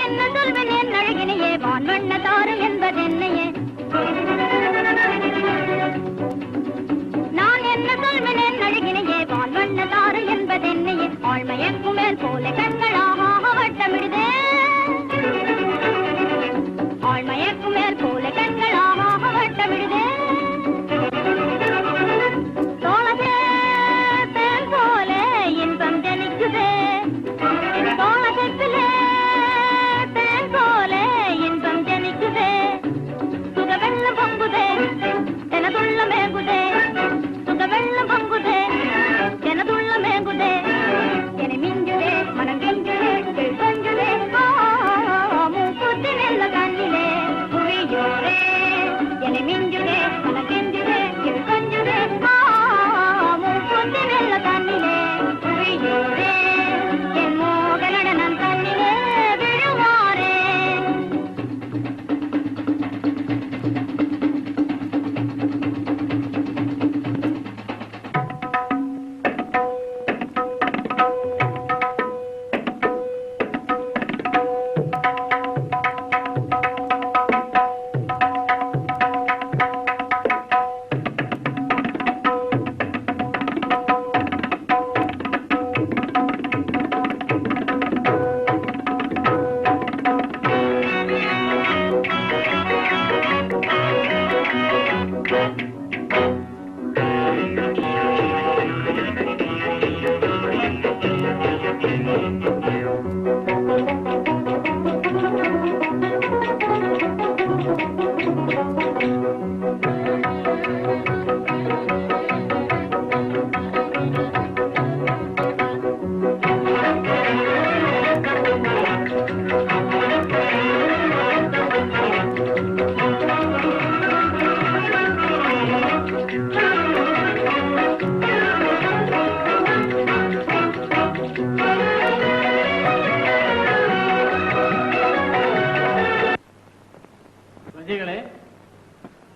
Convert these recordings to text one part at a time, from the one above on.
என்ன சொல்வேன் என் அழகினையே வான் வண்ண தாரம் என்பது என்னையே நான் என்ன சொல்வேன் என் அழகினையே வான் வண்ண தாரம் என்பது என்னையே ஆழ்மயக்கும் மேல் போல கண்களாக வட்டமிடுதே ஆழ்மயக்கும் மேல் போல கண்களாக வட்டமிடுதே தோளதே தேன் போல இன்பம் ஜனிக்குதே தோளதத்திலே தேன் போல இன்பம் ஜனிக்குதே சுகவெள்ளம் பொங்குதே எனதுள்ள மேங்குதே சுகவெள்ளம் பொங்குதே எனதுள்ள மேங்குதே என மிஞ்சுதே மனம் கெஞ்சுதே கொஞ்சுதே மூக்குத்தி நெல்ல கண்ணிலே புரியோரே என மிஞ்சுதே மனம் கெஞ்சுதே கொஞ்சுதே மூக்குத்தி நெல்ல கண்ணிலே புரியோரே என் மோக நடனம் தண்ணிலே விழுவாரே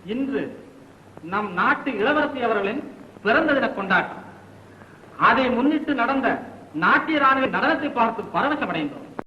இன்று நம் நாட்டு இளவரசி அவர்களின் பிறந்த தின கொண்டாட்டம். அதை முன்னிட்டு நடந்த நாட்டிய ராணுவ நடனத்தை பார்த்து பரவசமடைந்தோம்.